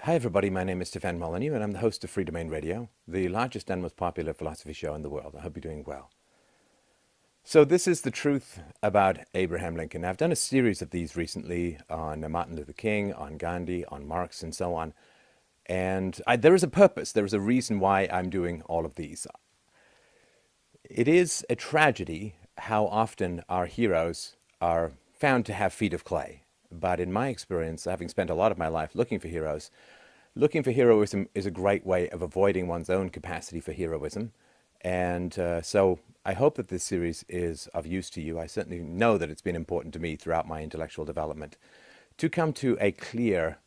Hi everybody, my name is Stefan Molyneux and I'm the host of Free Domain Radio, the largest and most popular philosophy show in the world. I hope you're doing well. So this is the truth about Abraham Lincoln. I've done a series of these recently on Martin Luther King, on Gandhi, on Marx and so on. And there is a purpose, there is a reason why I'm doing all of these. It is a tragedy how often our heroes are found to have feet of clay. But in my experience, having spent a lot of my life looking for heroes, looking for heroism is a great way of avoiding one's own capacity for heroism. And so I hope that this series is of use to you. I certainly know that it's been important to me throughout my intellectual development to come to a clear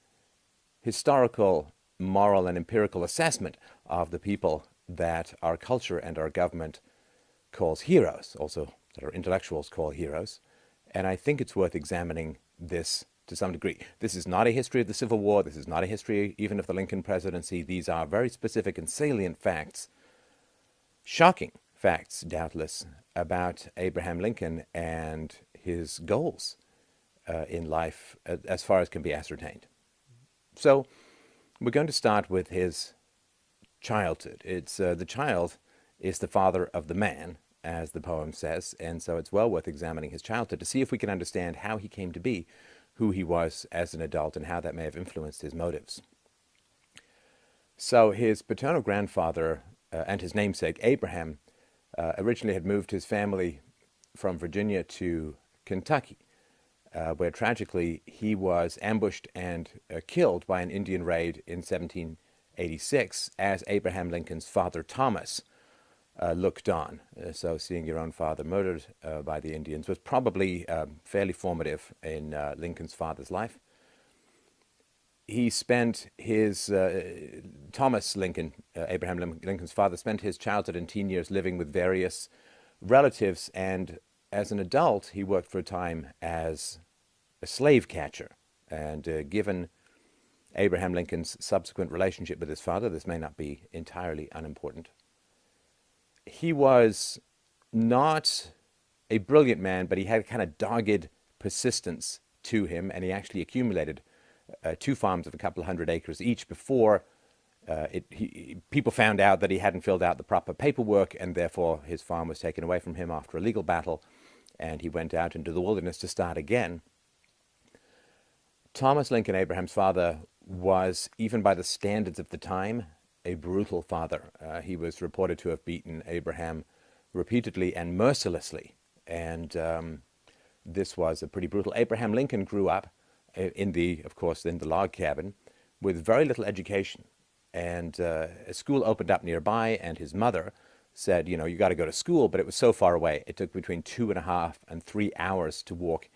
historical, moral, and empirical assessment of the people that our culture and our government calls heroes, also that our intellectuals call heroes. And I think it's worth examining this to some degree. This is not a history of the Civil War. This is not a history even of the Lincoln presidency. These are very specific and salient facts, shocking facts, doubtless, about Abraham Lincoln and his goals in life as far as can be ascertained. So we're going to start with his childhood. It's the child is the father of the man, as the poem says, and so it's well worth examining his childhood to see if we can understand how he came to be who he was as an adult and how that may have influenced his motives. So his paternal grandfather and his namesake, Abraham, originally had moved his family from Virginia to Kentucky, where tragically he was ambushed and killed by an Indian raid in 1786 as Abraham Lincoln's father, Thomas, looked on. So seeing your own father murdered by the Indians was probably fairly formative in Lincoln's father's life. He spent his, Thomas Lincoln, Abraham Lincoln's father, spent his childhood and teen years living with various relatives, and as an adult he worked for a time as a slave catcher. And given Abraham Lincoln's subsequent relationship with his father, this may not be entirely unimportant. He was not a brilliant man, but he had a kind of dogged persistence to him, and he actually accumulated two farms of a couple of hundred acres each before people found out that he hadn't filled out the proper paperwork, and therefore his farm was taken away from him after a legal battle, and he went out into the wilderness to start again. Thomas Lincoln, Abraham's father, was, even by the standards of the time, a brutal father. He was reported to have beaten Abraham repeatedly and mercilessly, and this was a pretty brutal. Abraham Lincoln grew up of course, in the log cabin with very little education, and a school opened up nearby, and his mother said, you know, you got to go to school, but it was so far away. It took between 2.5 and 3 hours to walk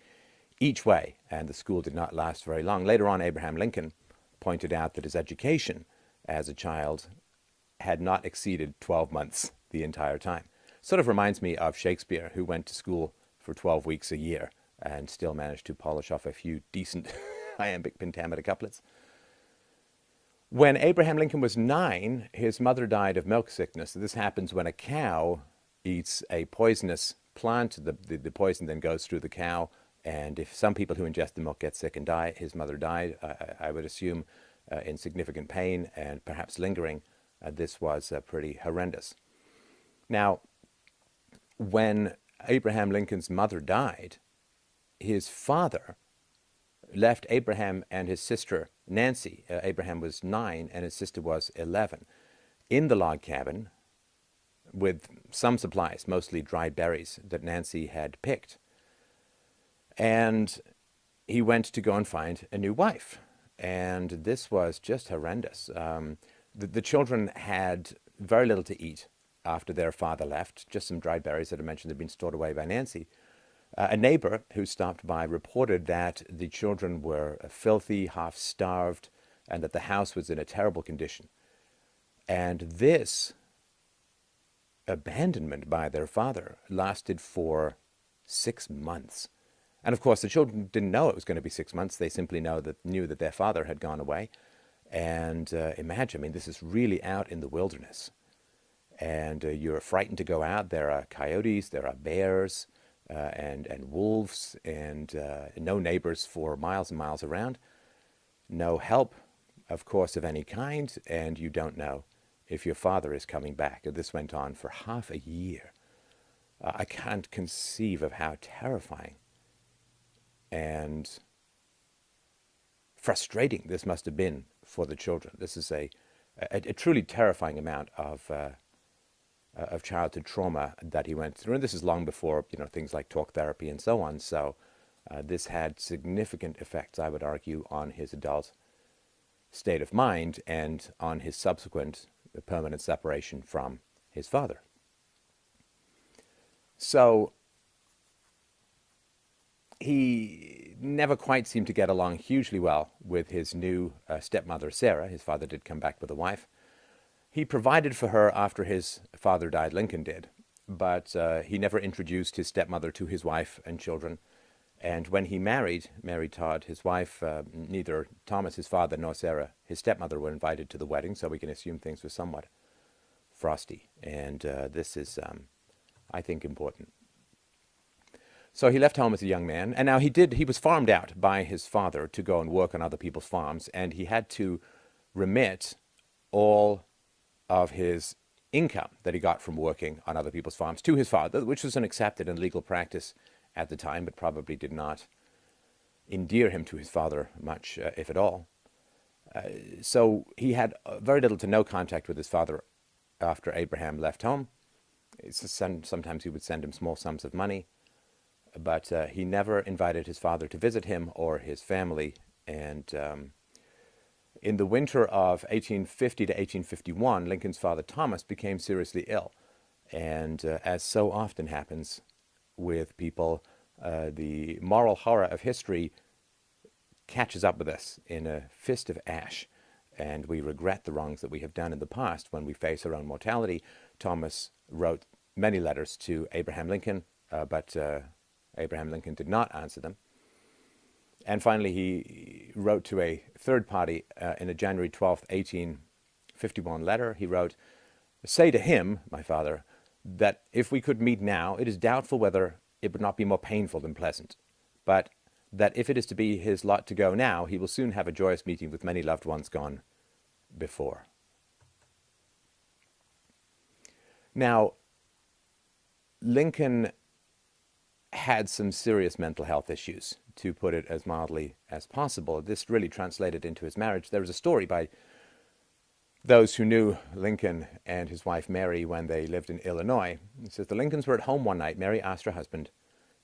each way, and the school did not last very long. Later on, Abraham Lincoln pointed out that his education as a child had not exceeded 12 months the entire time. Sort of reminds me of Shakespeare, who went to school for 12 weeks a year and still managed to polish off a few decent iambic pentameter couplets. When Abraham Lincoln was 9, his mother died of milk sickness. This happens when a cow eats a poisonous plant. The poison then goes through the cow, and if some people who ingest the milk get sick and die, his mother died, I would assume, in significant pain and perhaps lingering. This was pretty horrendous. Now, when Abraham Lincoln's mother died, his father left Abraham and his sister Nancy. Abraham was 9 and his sister was 11, in the log cabin with some supplies, mostly dried berries that Nancy had picked. And he went to go and find a new wife. And this was just horrendous. The children had very little to eat after their father left, just some dried berries that I mentioned had been stored away by Nancy. A neighbor who stopped by reported that the children were filthy, half-starved, and that the house was in a terrible condition. And this abandonment by their father lasted for 6 months. And of course, the children didn't know it was going to be 6 months. They simply knew that their father had gone away. And imagine, I mean, this is really out in the wilderness. And you're frightened to go out. There are coyotes, there are bears, and wolves, and no neighbors for miles and miles around. No help of course, of any kind, and you don't know if your father is coming back. This went on for half a year. I can't conceive of how terrifying and frustrating this must have been for the children. This is a truly terrifying amount of childhood trauma that he went through, and this is long before things like talk therapy and so on. So this had significant effects, I would argue, on his adult state of mind and on his subsequent permanent separation from his father. So he never quite seemed to get along hugely well with his new stepmother, Sarah. His father did come back with a wife. He provided for her after his father died, Lincoln did, but he never introduced his stepmother to his wife and children. And when he married Mary Todd, his wife, neither Thomas, his father, nor Sarah, his stepmother, were invited to the wedding, so we can assume things were somewhat frosty. And this is, I think, important. So he left home as a young man, and now he was farmed out by his father to go and work on other people's farms, and he had to remit all of his income that he got from working on other people's farms to his father, which was an accepted and legal practice at the time, but probably did not endear him to his father much, if at all. So he had very little to no contact with his father after Abraham left home. Sometimes he would send him small sums of money, but he never invited his father to visit him or his family. And in the winter of 1850 to 1851, Lincoln's father, Thomas, became seriously ill. And as so often happens with people, the moral horror of history catches up with us in a fist of ash, and we regret the wrongs that we have done in the past when we face our own mortality. Thomas wrote many letters to Abraham Lincoln, but Abraham Lincoln did not answer them. And finally, he wrote to a third party in a January 12th, 1851 letter. He wrote, "Say to him, my father, that if we could meet now, it is doubtful whether it would not be more painful than pleasant, but that if it is to be his lot to go now, he will soon have a joyous meeting with many loved ones gone before." Now, Lincoln had some serious mental health issues, to put it as mildly as possible. This really translated into his marriage. There was a story by those who knew Lincoln and his wife Mary when they lived in Illinois. It says, the Lincolns were at home one night. Mary asked her husband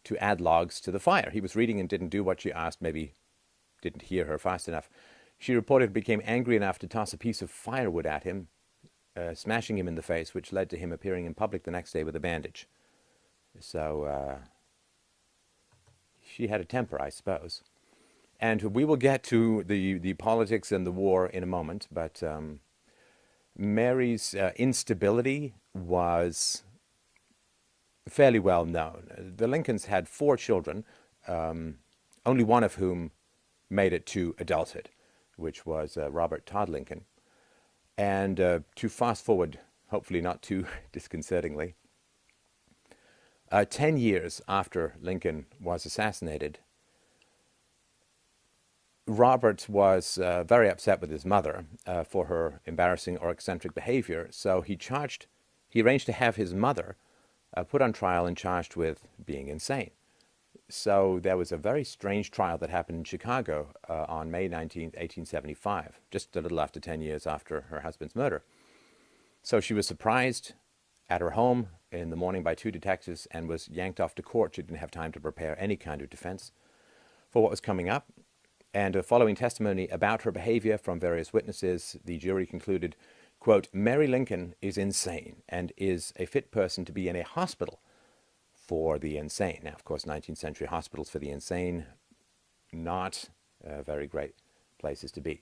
to add logs to the fire. He was reading and didn't do what she asked, maybe didn't hear her fast enough. She reported became angry enough to toss a piece of firewood at him, smashing him in the face, which led to him appearing in public the next day with a bandage. So she had a temper, I suppose. And we will get to the politics and the war in a moment, but Mary's instability was fairly well known. The Lincolns had 4 children, only one of whom made it to adulthood, which was Robert Todd Lincoln. And to fast forward, hopefully not too disconcertingly, 10 years after Lincoln was assassinated, Robert was very upset with his mother for her embarrassing or eccentric behavior, so he arranged to have his mother put on trial and charged with being insane. So there was a very strange trial that happened in Chicago on May 19th, 1875, just a little after 10 years after her husband's murder. So she was surprised at her home in the morning by 2 detectives and was yanked off to court. She didn't have time to prepare any kind of defense for what was coming up. And following testimony about her behavior from various witnesses, the jury concluded, quote, Mary Lincoln is insane and is a fit person to be in a hospital for the insane. Now, of course, 19th century hospitals for the insane, not very great places to be.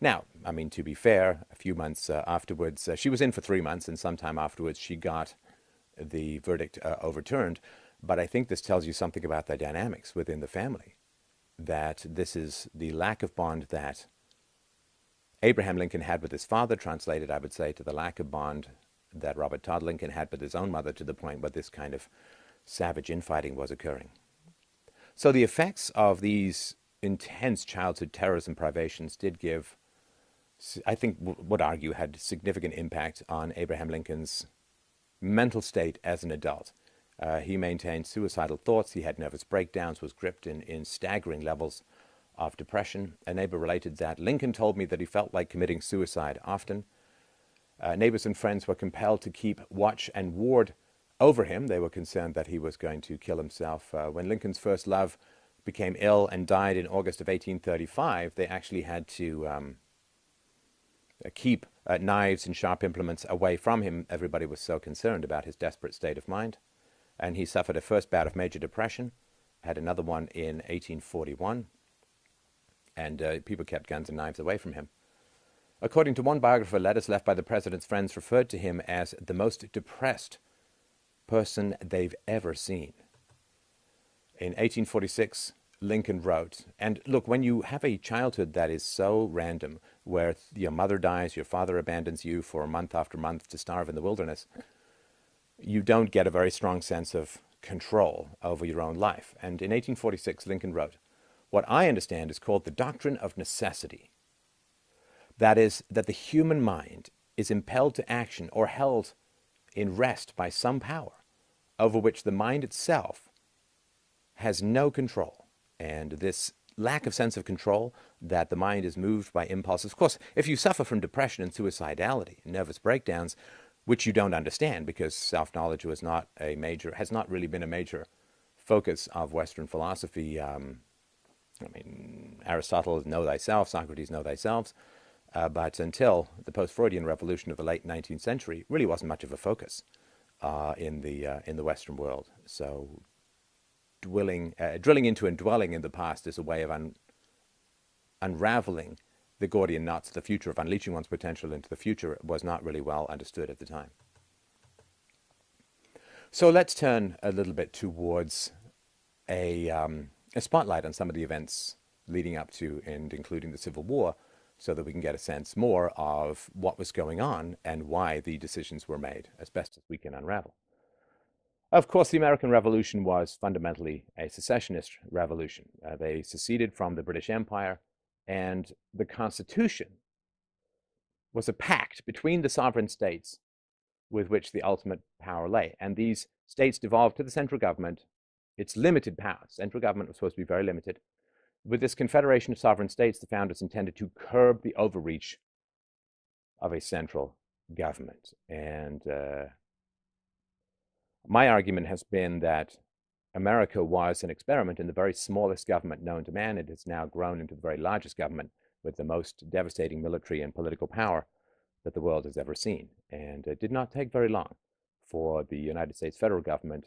Now, I mean, to be fair, a few months afterwards, she was in for 3 months, and sometime afterwards she got the verdict overturned. But I think this tells you something about the dynamics within the family, that this is the lack of bond that Abraham Lincoln had with his father, translated, I would say, to the lack of bond that Robert Todd Lincoln had with his own mother, to the point where this kind of savage infighting was occurring. So the effects of these intense childhood terrors and privations did give I think, would argue had significant impact on Abraham Lincoln's mental state as an adult. He maintained suicidal thoughts. He had nervous breakdowns, was gripped in staggering levels of depression. A neighbor related that Lincoln told me that he felt like committing suicide often. Neighbors and friends were compelled to keep watch and ward over him. They were concerned that he was going to kill himself. When Lincoln's first love became ill and died in August of 1835, they actually had to keep knives and sharp implements away from him. Everybody was so concerned about his desperate state of mind. And he suffered a first bout of major depression, had another one in 1841, and people kept guns and knives away from him. According to one biographer, letters left by the president's friends referred to him as the most depressed person they've ever seen. In 1846, Lincoln wrote, and look, when you have a childhood that is so random, where your mother dies, your father abandons you for month after month to starve in the wilderness, you don't get a very strong sense of control over your own life. And in 1846, Lincoln wrote, what I understand is called the doctrine of necessity. That is, that the human mind is impelled to action or held in rest by some power over which the mind itself has no control. And this lack of sense of control, that the mind is moved by impulses. Of course, if you suffer from depression and suicidality, nervous breakdowns, which you don't understand because self-knowledge has not really been a major focus of Western philosophy. Aristotle, know thyself, Socrates, know thyself. But until the post-Freudian revolution of the late 19th century, really wasn't much of a focus in the Western world. So drilling into and dwelling in the past is a way of unraveling the Gordian knots. The future of unleashing one's potential into the future was not really well understood at the time. So let's turn a little bit towards a spotlight on some of the events leading up to and including the Civil War, so that we can get a sense more of what was going on and why the decisions were made, as best as we can unravel. Of course, the American Revolution was fundamentally a secessionist revolution. They seceded from the British Empire, and the Constitution was a pact between the sovereign states with which the ultimate power lay. And these states devolved to the central government its limited powers. Central government was supposed to be very limited. With this confederation of sovereign states, the founders intended to curb the overreach of a central government. And my argument has been that America was an experiment in the very smallest government known to man. It has now grown into the very largest government with the most devastating military and political power that the world has ever seen. And it did not take very long for the United States federal government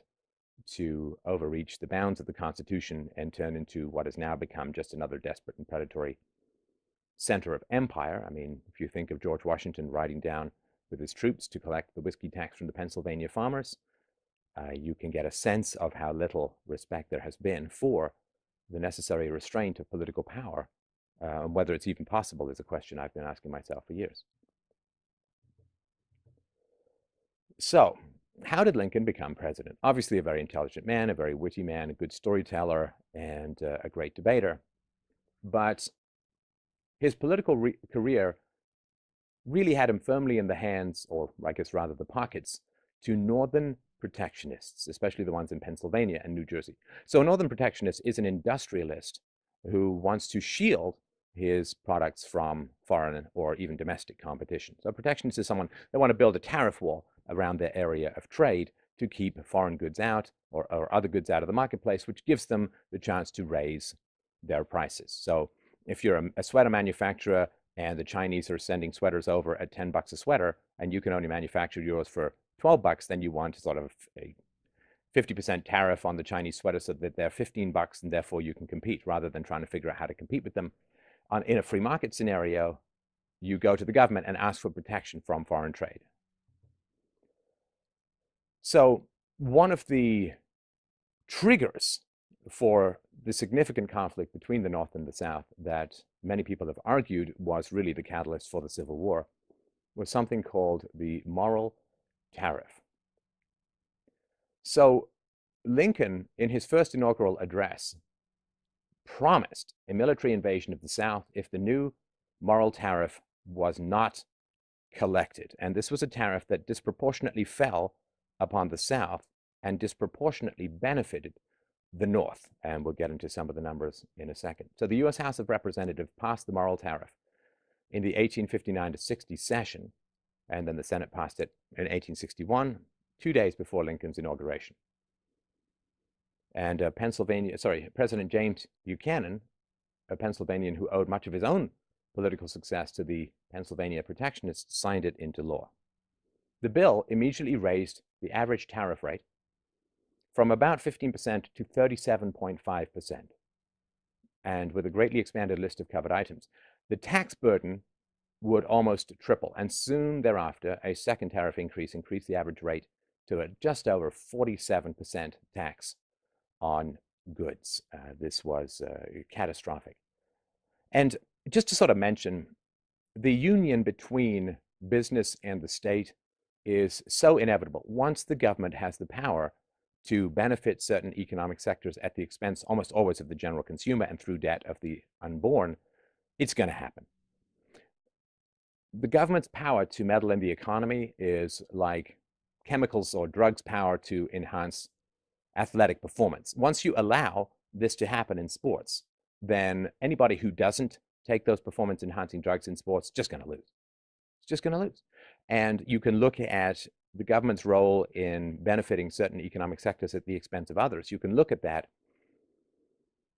to overreach the bounds of the Constitution and turn into what has now become just another desperate and predatory center of empire. I mean, if you think of George Washington riding down with his troops to collect the whiskey tax from the Pennsylvania farmers, you can get a sense of how little respect there has been for the necessary restraint of political power. Whether it's even possible is a question I've been asking myself for years. So, how did Lincoln become president? Obviously a very intelligent man, a very witty man, a good storyteller, and a great debater. But his political career really had him firmly in the hands, or I guess rather the pockets, to northern protectionists, especially the ones in Pennsylvania and New Jersey. So a northern protectionist is an industrialist who wants to shield his products from foreign or even domestic competition. So a protectionist is someone that want to build a tariff wall around their area of trade to keep foreign goods out or other goods out of the marketplace, which gives them the chance to raise their prices. So if you're a sweater manufacturer and the Chinese are sending sweaters over at $10 a sweater, and you can only manufacture yours for $12, then you want sort of a 50% tariff on the Chinese sweater so that they're $15, and therefore you can compete, rather than trying to figure out how to compete with them. In a free market scenario, you go to the government and ask for protection from foreign trade. So one of the triggers for the significant conflict between the North and the South that many people have argued was really the catalyst for the Civil War was something called the moral tariff. So Lincoln, in his first inaugural address, promised a military invasion of the South if the new moral tariff was not collected. And this was a tariff that disproportionately fell upon the South and disproportionately benefited the North. And we'll get into some of the numbers in a second. So the U.S. House of Representatives passed the Morrill Tariff in the 1859-60 session, and then the Senate passed it in 1861, 2 days before Lincoln's inauguration. And President James Buchanan, a Pennsylvanian who owed much of his own political success to the Pennsylvania protectionists, signed it into law. The bill immediately raised the average tariff rate from about 15% to 37.5%, and with a greatly expanded list of covered items. The tax burden would almost triple, and soon thereafter, a second tariff increase increased the average rate to just over 47% tax on goods. This was catastrophic. And just to sort of mention, the union between business and the state is so inevitable. Once the government has the power to benefit certain economic sectors at the expense almost always of the general consumer and through debt of the unborn, it's going to happen. The government's power to meddle in the economy is like chemicals or drugs' power to enhance athletic performance. Once you allow this to happen in sports, then anybody who doesn't take those performance-enhancing drugs in sports is just going to lose. It's just going to lose. And you can look at the government's role in benefiting certain economic sectors at the expense of others. You can look at that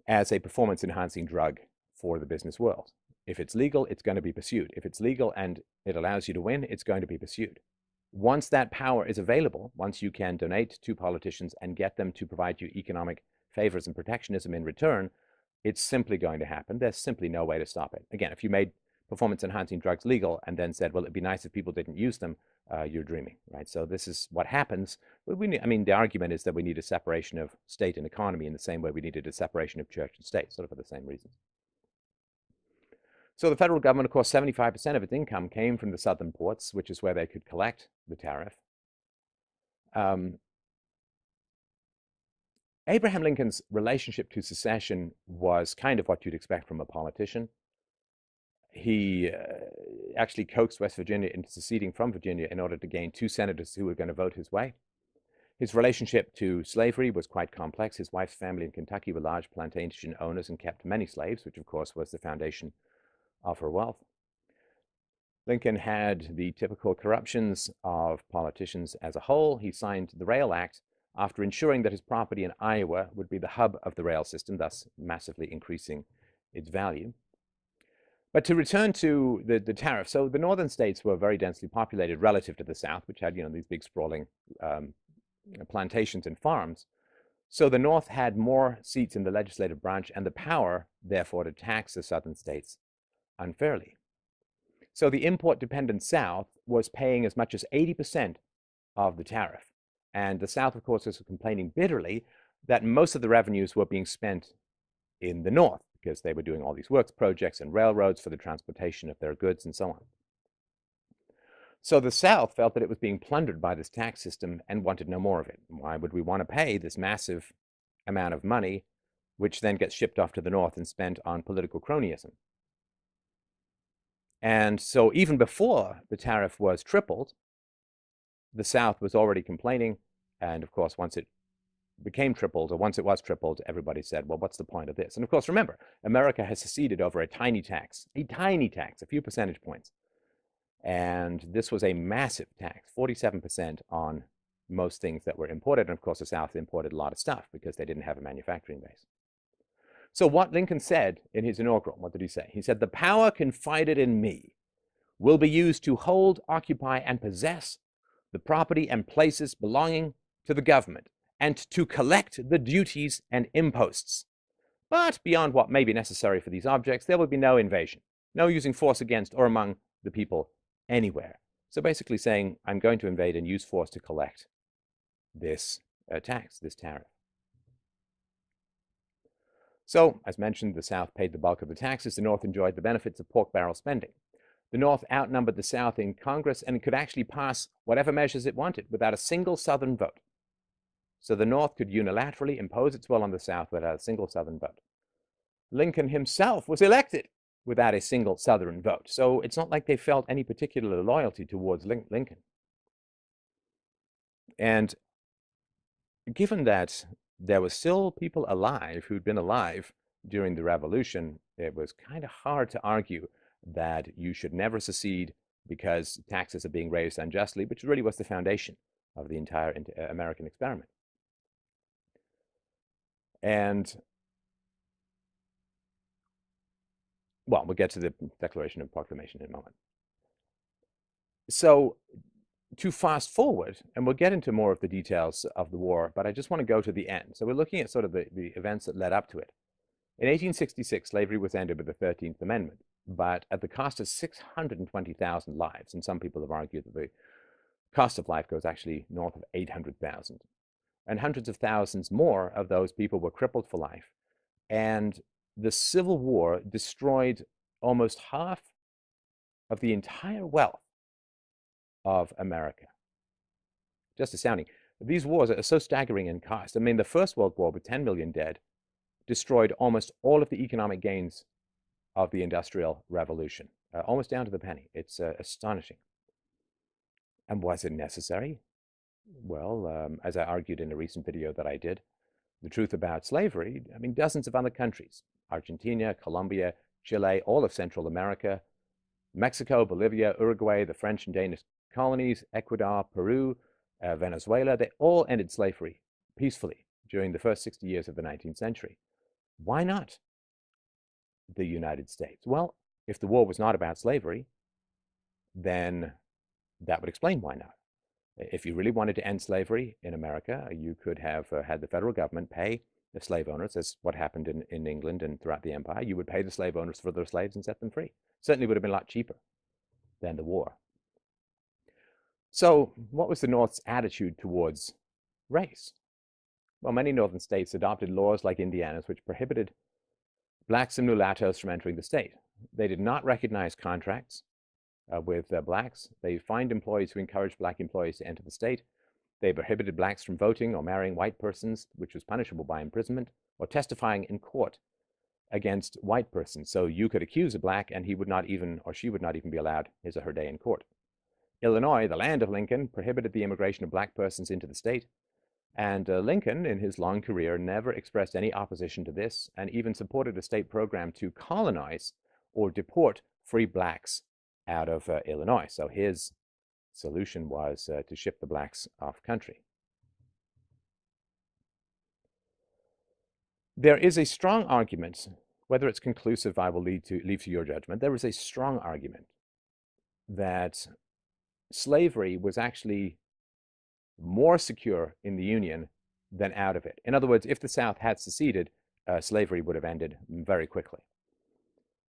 as a performance-enhancing drug for the business world. If it's legal, it's going to be pursued. If it's legal and it allows you to win, it's going to be pursued. Once that power is available, once you can donate to politicians and get them to provide you economic favors and protectionism in return, it's simply going to happen. There's simply no way to stop it. Again, if you made performance-enhancing drugs legal and then said, well, it'd be nice if people didn't use them, you're dreaming, right? So this is what happens. The argument is that we need a separation of state and economy in the same way we needed a separation of church and state, sort of for the same reasons. So the federal government, of course, 75% of its income came from the southern ports, which is where they could collect the tariff. Abraham Lincoln's relationship to secession was kind of what you'd expect from a politician. He actually coaxed West Virginia into seceding from Virginia in order to gain 2 senators who were going to vote his way. His relationship to slavery was quite complex. His wife's family in Kentucky were large plantation owners and kept many slaves, which of course was the foundation of her wealth. Lincoln had the typical corruptions of politicians as a whole. He signed the Rail Act after ensuring that his property in Iowa would be the hub of the rail system, thus massively increasing its value. But to return to the tariff, so the northern states were very densely populated relative to the South, which had, these big sprawling plantations and farms. So the North had more seats in the legislative branch and the power, therefore, to tax the southern states unfairly. So the import-dependent South was paying as much as 80% of the tariff. And the South, of course, was complaining bitterly that most of the revenues were being spent in the North because they were doing all these works projects and railroads for the transportation of their goods and so on. So the South felt that it was being plundered by this tax system and wanted no more of it. Why would we want to pay this massive amount of money, which then gets shipped off to the North and spent on political cronyism? And so even before the tariff was tripled, the South was already complaining. And of course, once it became tripled, or once it was tripled, everybody said, well, what's the point of this? And of course, remember, America has seceded over a tiny tax, a few percentage points. And this was a massive tax, 47% on most things that were imported. And of course, the South imported a lot of stuff because they didn't have a manufacturing base. So what Lincoln said in his inaugural, what did he say? He said, the power confided in me will be used to hold, occupy, and possess the property and places belonging to the government, and to collect the duties and imposts. But beyond what may be necessary for these objects, there will be no invasion, no using force against or among the people anywhere. So basically saying, I'm going to invade and use force to collect this tax, this tariff. So, as mentioned, the South paid the bulk of the taxes. The North enjoyed the benefits of pork barrel spending. The North outnumbered the South in Congress and could actually pass whatever measures it wanted without a single Southern vote. So the North could unilaterally impose its will on the South without a single Southern vote. Lincoln himself was elected without a single Southern vote. So it's not like they felt any particular loyalty towards Lincoln. And given that there were still people alive who'd been alive during the Revolution, it was kind of hard to argue that you should never secede because taxes are being raised unjustly, which really was the foundation of the entire American experiment. And, well, we'll get to the Declaration of Proclamation in a moment. So to fast forward, and we'll get into more of the details of the war, but I just want to go to the end. So we're looking at sort of the events that led up to it. In 1866, slavery was ended with the 13th Amendment, but at the cost of 620,000 lives. And some people have argued that the cost of life goes actually north of 800,000. And hundreds of thousands more of those people were crippled for life. And the Civil War destroyed almost half of the entire wealth of America. Just astounding. These wars are so staggering in cost. I mean, the First World War, with 10 million dead, destroyed almost all of the economic gains of the Industrial Revolution, almost down to the penny. It's astonishing. And was it necessary? Well, as I argued in a recent video that I did, the truth about slavery, I mean, dozens of other countries, Argentina, Colombia, Chile, all of Central America, Mexico, Bolivia, Uruguay, the French and Danish colonies, Ecuador, Peru, Venezuela, they all ended slavery peacefully during the first 60 years of the 19th century. Why not the United States? Well, if the war was not about slavery, then that would explain why not. If you really wanted to end slavery in America, you could have had the federal government pay the slave owners. That's what happened in England and throughout the empire. You would pay the slave owners for their slaves and set them free. Certainly would have been a lot cheaper than the war. So what was the North's attitude towards race? Well, many northern states adopted laws like Indiana's, which prohibited blacks and mulattoes from entering the state. They did not recognize contracts with blacks. They fined employees who encouraged black employees to enter the state. They prohibited blacks from voting or marrying white persons, which was punishable by imprisonment, or testifying in court against white persons. So you could accuse a black and he would not even, or she would not even be allowed his or her day in court. Illinois, the land of Lincoln, prohibited the immigration of black persons into the state. And Lincoln, in his long career, never expressed any opposition to this and even supported a state program to colonize or deport free blacks out of Illinois. So his solution was to ship the blacks off country. There is a strong argument, whether it's conclusive, I will leave to your judgment. There is a strong argument that slavery was actually more secure in the Union than out of it. In other words, if the South had seceded, slavery would have ended very quickly.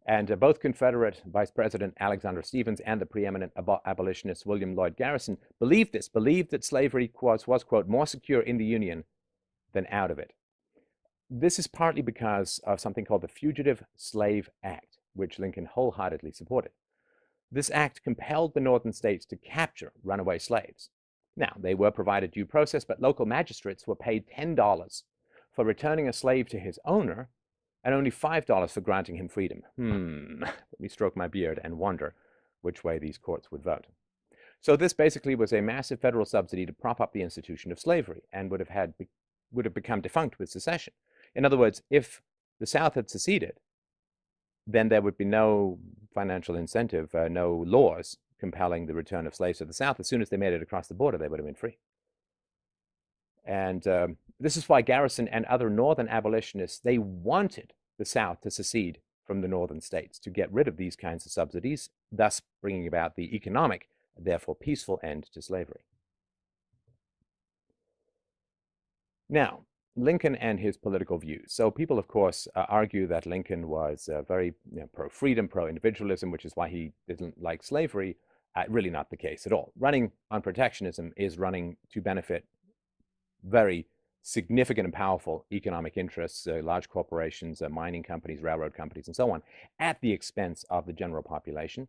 And both Confederate Vice President Alexander Stephens and the preeminent abolitionist William Lloyd Garrison believed this, believed that slavery was, quote, more secure in the Union than out of it. This is partly because of something called the Fugitive Slave Act, which Lincoln wholeheartedly supported. This act compelled the northern states to capture runaway slaves. Now, they were provided due process, but local magistrates were paid $10 for returning a slave to his owner and only $5 for granting him freedom. Let me stroke my beard and wonder which way these courts would vote. So this basically was a massive federal subsidy to prop up the institution of slavery and would have become defunct with secession. In other words, if the South had seceded, then there would be no financial incentive, no laws compelling the return of slaves to the South. As soon as they made it across the border, they would have been free. And this is why Garrison and other northern abolitionists, they wanted the South to secede from the northern states to get rid of these kinds of subsidies, thus bringing about the economic, therefore peaceful end to slavery. Now, Lincoln and his political views. So people, of course, argue that Lincoln was very pro-freedom, pro-individualism, which is why he didn't like slavery. Really not the case at all. Running on protectionism is running to benefit very significant and powerful economic interests, large corporations, mining companies, railroad companies, and so on, at the expense of the general population.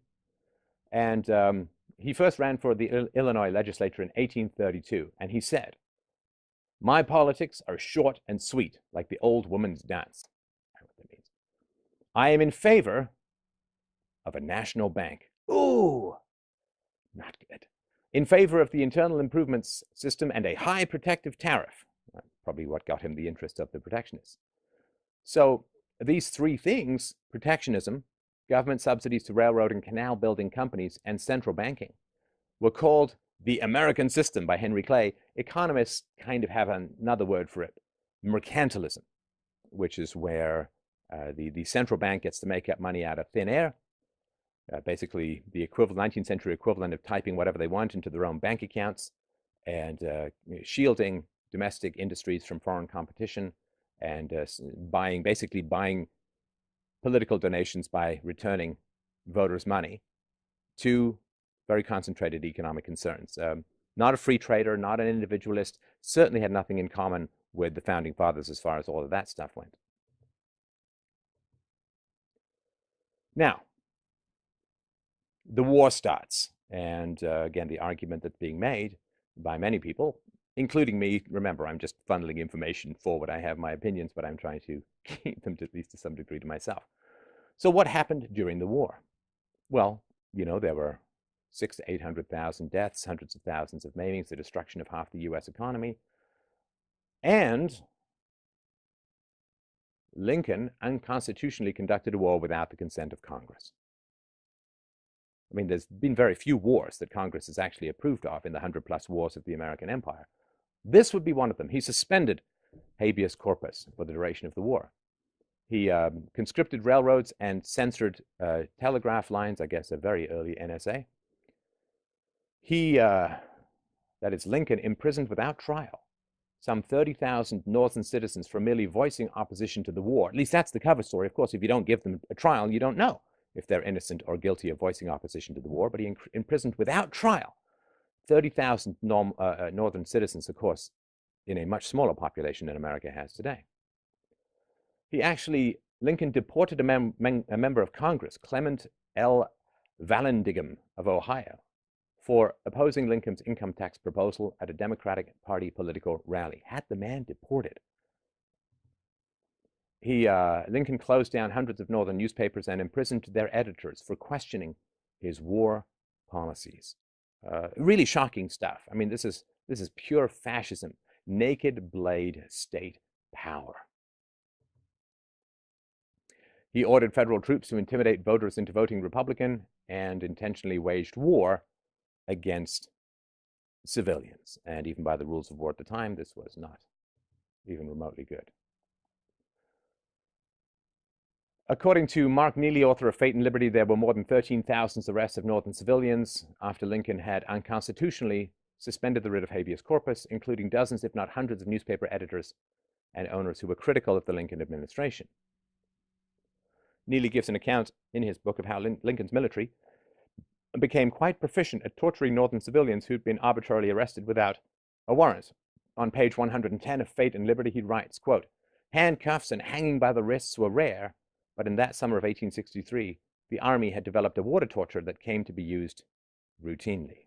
And he first ran for the Illinois legislature in 1832, and he said, "My politics are short and sweet, like the old woman's dance." I don't know what that means. "I am in favor of a national bank. Ooh, not good. In favor of the internal improvements system and a high protective tariff. Probably what got him the interest of the protectionists. So these three things, protectionism, government subsidies to railroad and canal building companies, and central banking, were called the American system by Henry Clay. Economists kind of have another word for it, mercantilism, which is where the central bank gets to make up money out of thin air, basically the 19th century equivalent of typing whatever they want into their own bank accounts and shielding domestic industries from foreign competition and basically buying political donations by returning voters' money to very concentrated economic concerns. Not a free trader, not an individualist, certainly had nothing in common with the founding fathers as far as all of that stuff went. Now, the war starts. And again, the argument that's being made by many people, including me, remember, I'm just funneling information forward. I have my opinions, but I'm trying to keep them at least to some degree to myself. So what happened during the war? Well, you know, there were 600,000 to 800,000 deaths, hundreds of thousands of maimings, the destruction of half the US economy. And Lincoln unconstitutionally conducted a war without the consent of Congress. I mean, there's been very few wars that Congress has actually approved of in the 100-plus wars of the American Empire. This would be one of them. He suspended habeas corpus for the duration of the war. He conscripted railroads and censored telegraph lines, I guess a very early NSA. He, that is Lincoln, imprisoned without trial some 30,000 Northern citizens for merely voicing opposition to the war. At least that's the cover story. Of course, if you don't give them a trial, you don't know if they're innocent or guilty of voicing opposition to the war. But he imprisoned without trial 30,000 Northern citizens, of course, in a much smaller population than America has today. Lincoln deported a member of Congress, Clement L. Vallandigham of Ohio, for opposing Lincoln's income tax proposal at a Democratic Party political rally. Had the man deported. Lincoln closed down hundreds of Northern newspapers and imprisoned their editors for questioning his war policies. Really shocking stuff. I mean, this is pure fascism, naked blade state power. He ordered federal troops to intimidate voters into voting Republican and intentionally waged war against civilians. And even by the rules of war at the time, this was not even remotely good. According to Mark Neely, author of Fate and Liberty, there were more than 13,000 arrests of Northern civilians after Lincoln had unconstitutionally suspended the writ of habeas corpus, including dozens, if not hundreds, of newspaper editors and owners who were critical of the Lincoln administration. Neely gives an account in his book of how Lincoln's military became quite proficient at torturing Northern civilians who'd been arbitrarily arrested without a warrant. On page 110 of Fate and Liberty, he writes, quote, "Handcuffs and hanging by the wrists were rare, but in that summer of 1863, the Army had developed a water torture that came to be used routinely."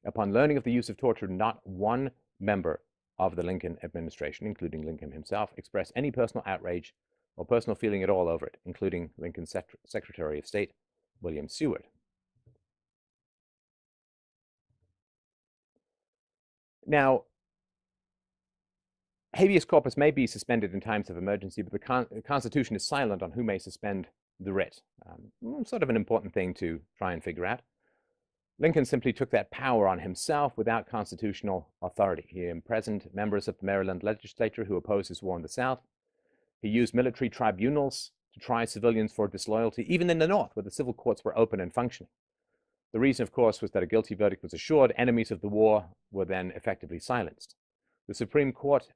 Upon learning of the use of torture, not one member of the Lincoln administration, including Lincoln himself, expressed any personal outrage or personal feeling at all over it, including Lincoln's Secretary of State, William Seward. Now, habeas corpus may be suspended in times of emergency, but the Constitution is silent on who may suspend the writ. Sort of an important thing to try and figure out. Lincoln simply took that power on himself without constitutional authority. He imprisoned members of the Maryland legislature who opposed his war in the South. He used military tribunals to try civilians for disloyalty, even in the North, where the civil courts were open and functioning. The reason, of course, was that a guilty verdict was assured. Enemies of the war were then effectively silenced. The Supreme Court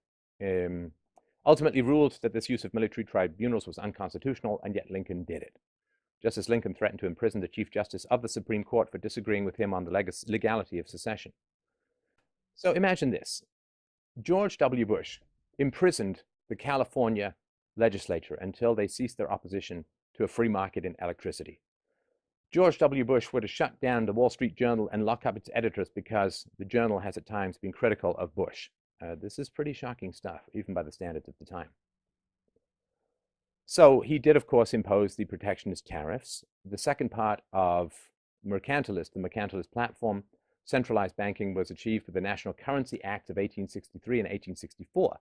ultimately ruled that this use of military tribunals was unconstitutional, and yet Lincoln did it. Justice Lincoln threatened to imprison the Chief Justice of the Supreme Court for disagreeing with him on the legality of secession. So imagine this. George W. Bush imprisoned the California legislature until they ceased their opposition to a free market in electricity. George W. Bush would have shut down the Wall Street Journal and locked up its editors because the journal has at times been critical of Bush. This is pretty shocking stuff, even by the standards of the time. So he did, of course, impose the protectionist tariffs. The second part of the mercantilist platform, centralized banking, was achieved with the National Currency Act of 1863 and 1864.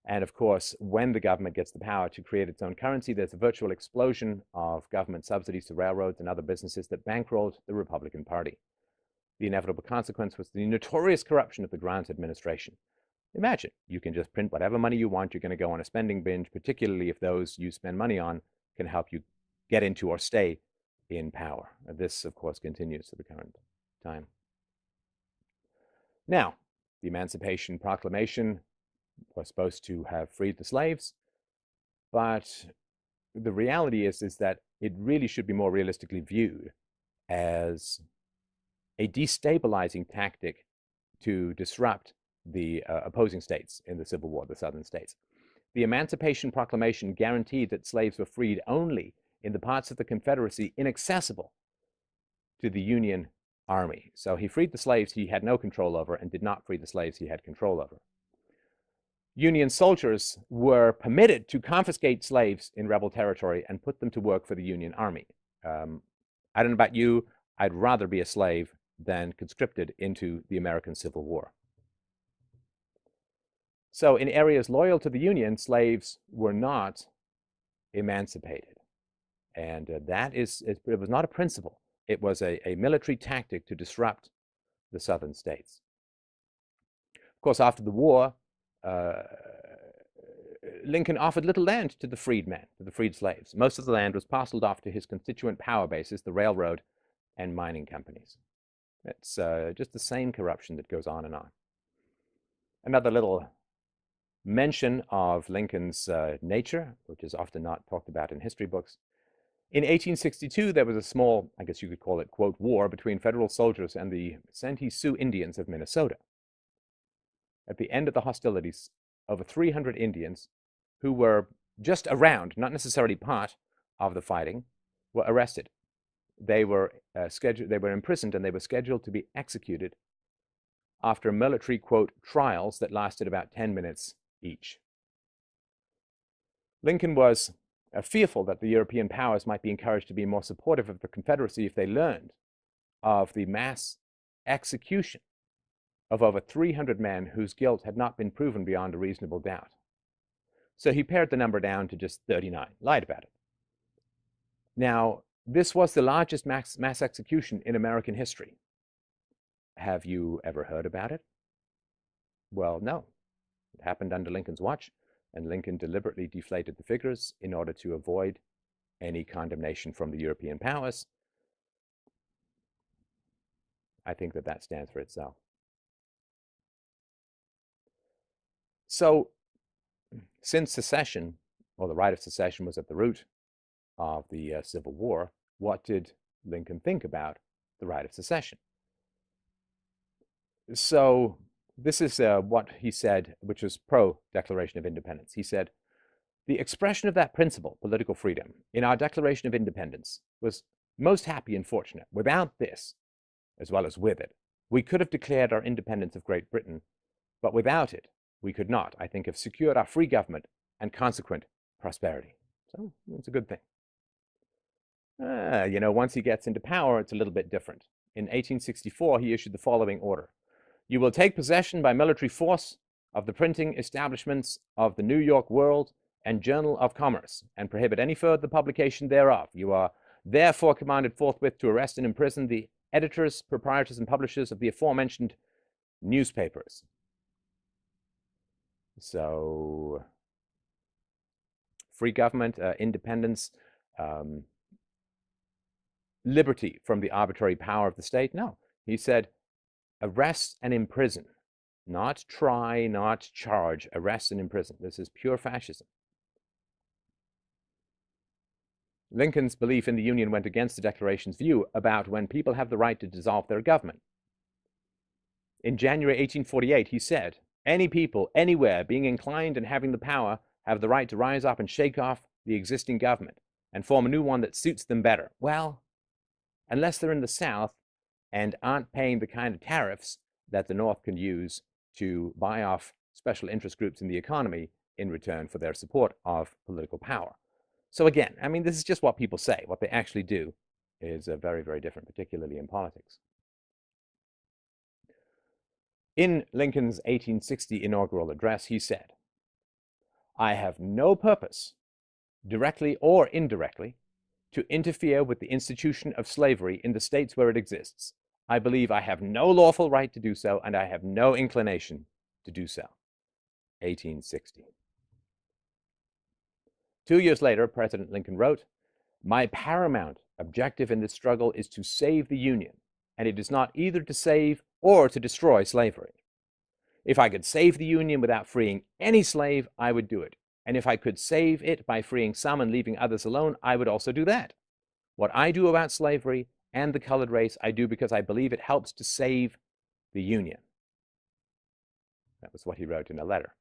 And of course, when the government gets the power to create its own currency, there's a virtual explosion of government subsidies to railroads and other businesses that bankrolled the Republican Party. The inevitable consequence was the notorious corruption of the Grant administration. Imagine, you can just print whatever money you want. You're going to go on a spending binge, particularly if those you spend money on can help you get into or stay in power. This, of course, continues to the current time. Now, the Emancipation Proclamation was supposed to have freed the slaves, but the reality is that it really should be more realistically viewed as a destabilizing tactic to disrupt the opposing states in the Civil War, the Southern states. The Emancipation Proclamation guaranteed that slaves were freed only in the parts of the Confederacy inaccessible to the Union Army. So he freed the slaves he had no control over and did not free the slaves he had control over. Union soldiers were permitted to confiscate slaves in rebel territory and put them to work for the Union Army. I don't know about you, I'd rather be a slave than conscripted into the American Civil War. So in areas loyal to the Union, slaves were not emancipated. And it was not a principle. It was a military tactic to disrupt the Southern states. Of course, after the war, Lincoln offered little land to the freedmen, to the freed slaves. Most of the land was parceled off to his constituent power bases, the railroad and mining companies. It's just the same corruption that goes on and on. Another little mention of Lincoln's nature, which is often not talked about in history books. In 1862, there was a small, I guess you could call it, quote, war between federal soldiers and the Santee Sioux Indians of Minnesota. At the end of the hostilities, over 300 Indians who were just around, not necessarily part of the fighting, were arrested. They were imprisoned, and they were scheduled to be executed after military, quote, trials that lasted about 10 minutes each. Lincoln was fearful that the European powers might be encouraged to be more supportive of the Confederacy if they learned of the mass execution of over 300 men whose guilt had not been proven beyond a reasonable doubt. So he pared the number down to just 39, lied about it. Now, this was the largest mass execution in American history. Have you ever heard about it? Well, no. It happened under Lincoln's watch, and Lincoln deliberately deflated the figures in order to avoid any condemnation from the European powers. I think that stands for itself. So, since secession, or the right of secession, was at the root of the Civil War, what did Lincoln think about the right of secession? So, this is what he said, which was pro-Declaration of Independence. He said, the expression of that principle, political freedom, in our Declaration of Independence was most happy and fortunate. Without this, as well as with it, we could have declared our independence of Great Britain, but without it, we could not, I think, have secured our free government and consequent prosperity. So it's a good thing. Once he gets into power, it's a little bit different. In 1864, he issued the following order. You will take possession by military force of the printing establishments of the New York World and Journal of Commerce, and prohibit any further publication thereof. You are therefore commanded forthwith to arrest and imprison the editors, proprietors, and publishers of the aforementioned newspapers. So, free government, independence, liberty from the arbitrary power of the state? No. He said, arrest and imprison. Not try, not charge, arrest and imprison. This is pure fascism. Lincoln's belief in the Union went against the Declaration's view about when people have the right to dissolve their government. In January 1848, he said, any people, anywhere, being inclined and having the power, have the right to rise up and shake off the existing government and form a new one that suits them better. Well, unless they're in the South and aren't paying the kind of tariffs that the North can use to buy off special interest groups in the economy in return for their support of political power. So again, I mean, this is just what people say. What they actually do is very, very different, particularly in politics. In Lincoln's 1860 inaugural address, he said, "I have no purpose, directly or indirectly, to interfere with the institution of slavery in the states where it exists. I believe I have no lawful right to do so, and I have no inclination to do so." 1860. 2 years later, President Lincoln wrote, "My paramount objective in this struggle is to save the Union, and it is not either to save or to destroy slavery. If I could save the Union without freeing any slave, I would do it. And if I could save it by freeing some and leaving others alone, I would also do that. What I do about slavery and the colored race, I do because I believe it helps to save the Union." That was what he wrote in a letter.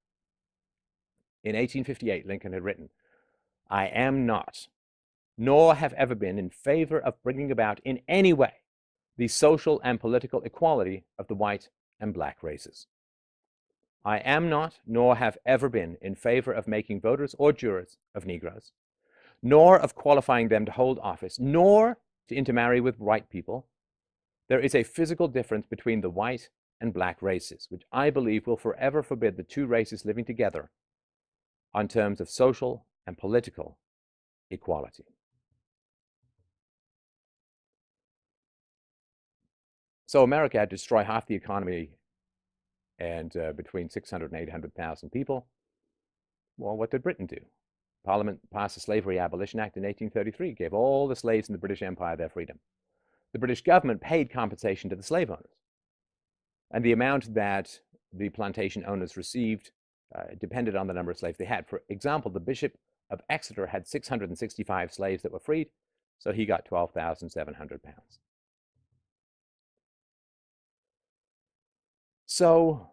In 1858, Lincoln had written, "I am not, nor have ever been, in favor of bringing about in any way the social and political equality of the white and black races. I am not, nor have ever been, in favor of making voters or jurors of Negroes, nor of qualifying them to hold office, nor to intermarry with white people. There is a physical difference between the white and black races, which I believe will forever forbid the two races living together on terms of social and political equality." So America had to destroy half the economy and between 600 and 800,000 people. Well, what did Britain do? Parliament passed the Slavery Abolition Act in 1833, gave all the slaves in the British Empire their freedom. The British government paid compensation to the slave owners. And the amount that the plantation owners received depended on the number of slaves they had. For example, the Bishop of Exeter had 665 slaves that were freed, so he got £12,700. So,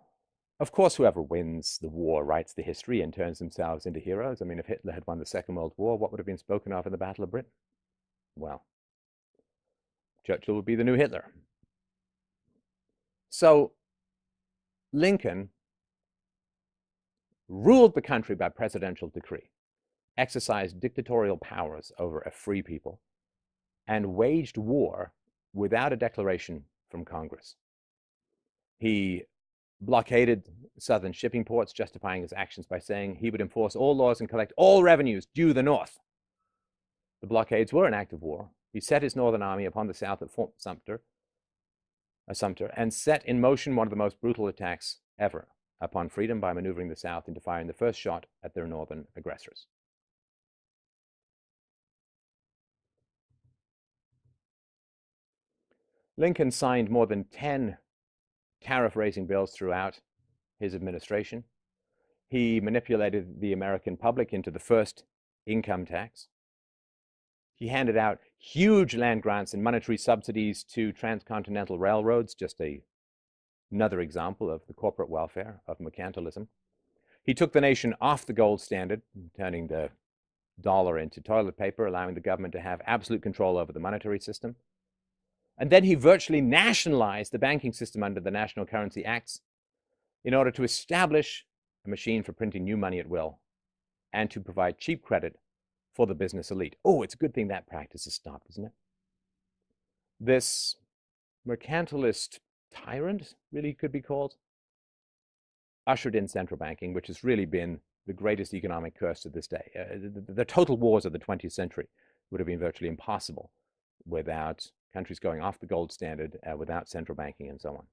of course, whoever wins the war writes the history and turns themselves into heroes. I mean, if Hitler had won the Second World War, what would have been spoken of in the Battle of Britain? Well, Churchill would be the new Hitler. So, Lincoln ruled the country by presidential decree, exercised dictatorial powers over a free people, and waged war without a declaration from Congress. He blockaded southern shipping ports, justifying his actions by saying he would enforce all laws and collect all revenues due the North. The blockades were an act of war. He set his northern army upon the south at Fort Sumter, and set in motion one of the most brutal attacks ever upon freedom by maneuvering the South into firing the first shot at their northern aggressors. Lincoln signed more than 10 tariff-raising bills throughout his administration. He manipulated the American public into the first income tax. He handed out huge land grants and monetary subsidies to transcontinental railroads, just another example of the corporate welfare of mercantilism. He took the nation off the gold standard, turning the dollar into toilet paper, allowing the government to have absolute control over the monetary system. And then he virtually nationalized the banking system under the National Currency Acts in order to establish a machine for printing new money at will and to provide cheap credit for the business elite. Oh, it's a good thing that practice has stopped, isn't it? This mercantilist tyrant, really could be called, ushered in central banking, which has really been the greatest economic curse to this day. The total wars of the 20th century would have been virtually impossible without countries going off the gold standard, without central banking, and so on.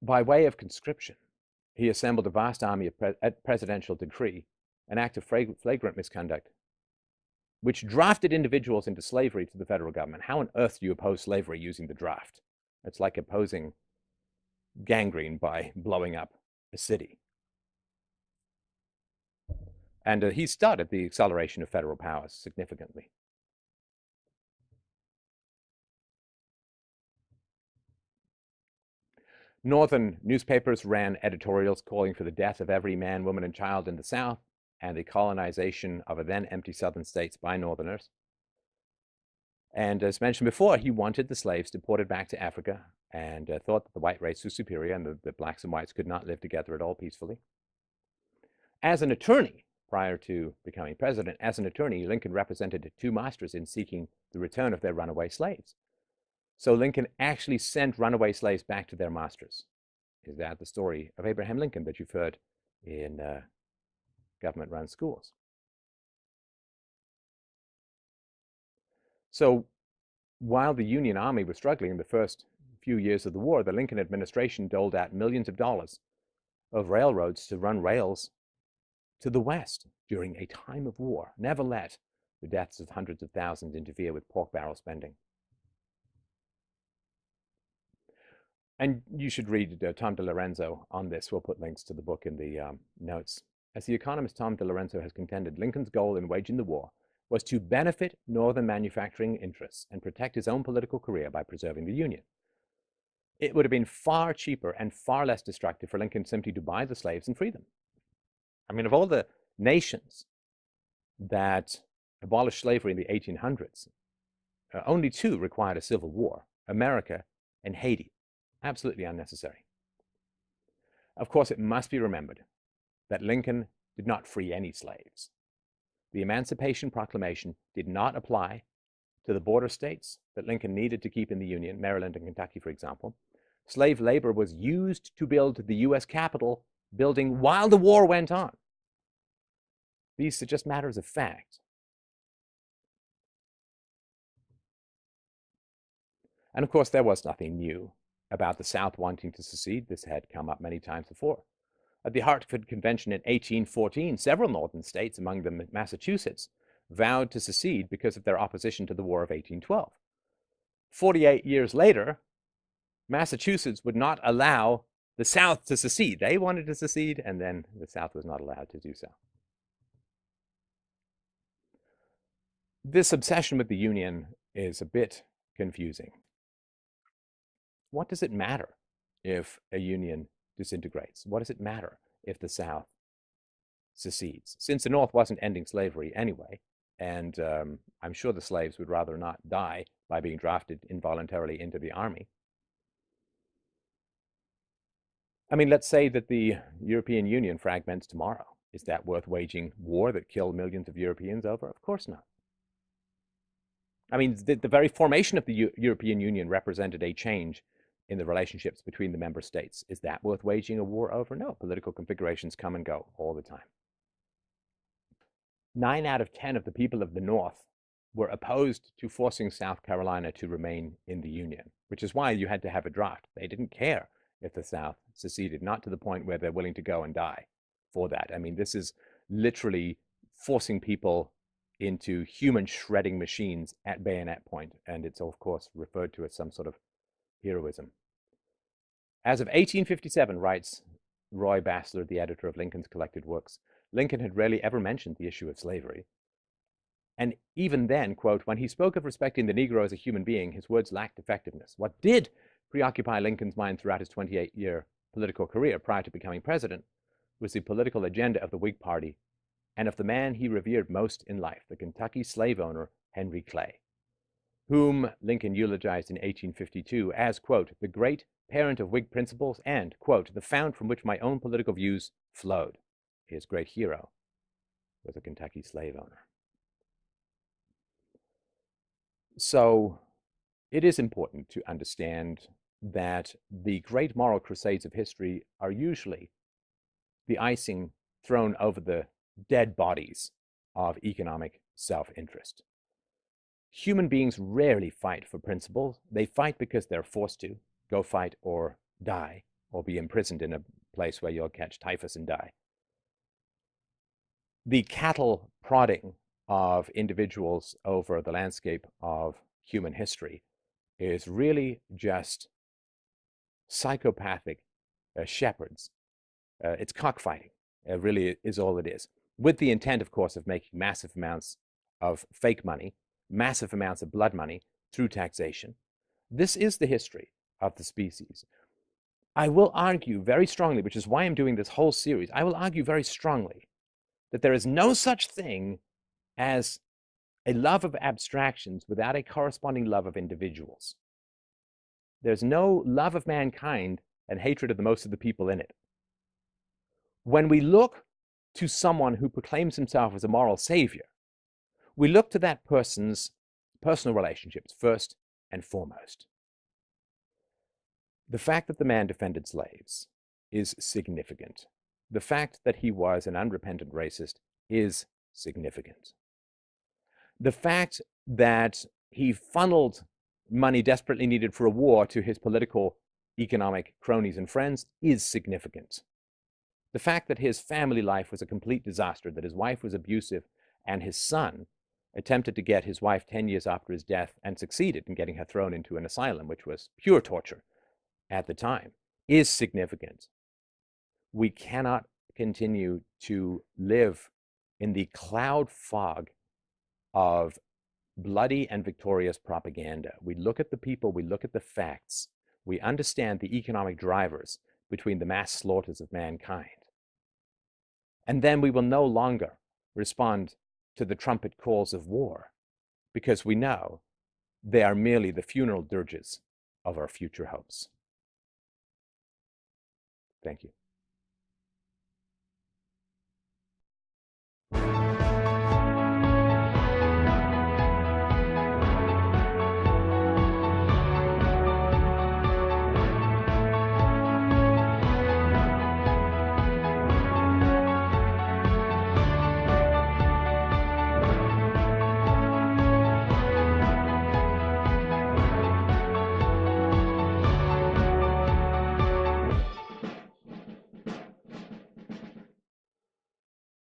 By way of conscription, he assembled a vast army at presidential decree, an act of flagrant misconduct, which drafted individuals into slavery to the federal government. How on earth do you oppose slavery using the draft? It's like opposing gangrene by blowing up a city. And he started the acceleration of federal powers significantly. Northern newspapers ran editorials calling for the death of every man, woman, and child in the South and the colonization of a then empty southern states by Northerners. And as mentioned before, he wanted the slaves deported back to Africa and thought that the white race was superior and the blacks and whites could not live together at all peacefully. As an attorney, prior to becoming president, as an attorney, Lincoln represented two masters in seeking the return of their runaway slaves. So Lincoln actually sent runaway slaves back to their masters. Is that the story of Abraham Lincoln that you've heard in government-run schools? So while the Union Army was struggling in the first few years of the war, the Lincoln administration doled out millions of dollars of railroads to run rails to the West during a time of war. Never let the deaths of hundreds of thousands interfere with pork barrel spending. And you should read Tom DiLorenzo on this. We'll put links to the book in the notes. As the economist Tom DiLorenzo has contended, Lincoln's goal in waging the war was to benefit Northern manufacturing interests and protect his own political career by preserving the Union. It would have been far cheaper and far less destructive for Lincoln simply to buy the slaves and free them. I mean, of all the nations that abolished slavery in the 1800s, only two required a civil war: America and Haiti. Absolutely unnecessary. Of course, it must be remembered that Lincoln did not free any slaves. The Emancipation Proclamation did not apply to the border states that Lincoln needed to keep in the Union, Maryland and Kentucky, for example. Slave labor was used to build the U.S. Capitol building while the war went on. These are just matters of fact. And of course, there was nothing new about the South wanting to secede. This had come up many times before. At the Hartford Convention in 1814, several northern states, among them Massachusetts, vowed to secede because of their opposition to the War of 1812. 48 years later, Massachusetts would not allow the South to secede. They wanted to secede, and then the South was not allowed to do so. This obsession with the Union is a bit confusing. What does it matter if a Union disintegrates? What does it matter if the South secedes? Since the North wasn't ending slavery anyway, and I'm sure the slaves would rather not die by being drafted involuntarily into the army. I mean, let's say that the European Union fragments tomorrow. Is that worth waging war that killed millions of Europeans over? Of course not. I mean, the very formation of the European Union represented a change in the relationships between the member states. Is that worth waging a war over? No. Political configurations come and go all the time. 9 out of 10 of the people of the North were opposed to forcing South Carolina to remain in the Union, which is why you had to have a draft. They didn't care if the South seceded, not to the point where they're willing to go and die for that. I mean, this is literally forcing people into human shredding machines at bayonet point, and it's of course referred to as some sort of heroism. As of 1857, writes Roy Bassler, the editor of Lincoln's collected works, Lincoln had rarely ever mentioned the issue of slavery. And even then, quote, when he spoke of respecting the Negro as a human being, his words lacked effectiveness. What did preoccupy Lincoln's mind throughout his 28-year political career prior to becoming president was the political agenda of the Whig Party and of the man he revered most in life, the Kentucky slave owner Henry Clay, whom Lincoln eulogized in 1852 as, quote, the great parent of Whig principles and, quote, the fount from which my own political views flowed. His great hero was a Kentucky slave owner. So it is important to understand that the great moral crusades of history are usually the icing thrown over the dead bodies of economic self-interest. Human beings rarely fight for principles. They fight because they're forced to go fight or die, or be imprisoned in a place where you'll catch typhus and die. The cattle prodding of individuals over the landscape of human history is really just psychopathic shepherds. It's cockfighting. It really is all it is, with the intent, of course, of making massive amounts of fake money, massive amounts of blood money through taxation. This is the history of the species. I will argue very strongly, which is why I'm doing this whole series, I will argue very strongly that there is no such thing as a love of abstractions without a corresponding love of individuals. There's no love of mankind and hatred of the most of the people in it. When we look to someone who proclaims himself as a moral savior, we look to that person's personal relationships first and foremost. The fact that the man defended slaves is significant. The fact that he was an unrepentant racist is significant. The fact that he funneled money desperately needed for a war to his political, economic cronies and friends is significant. The fact that his family life was a complete disaster, that his wife was abusive, and his son attempted to get his wife 10 years after his death and succeeded in getting her thrown into an asylum, which was pure torture at the time, is significant. We cannot continue to live in the cloud fog of bloody and victorious propaganda. We look at the people, we look at the facts, we understand the economic drivers between the mass slaughters of mankind. And then we will no longer respond to the trumpet calls of war, because we know they are merely the funeral dirges of our future hopes. Thank you.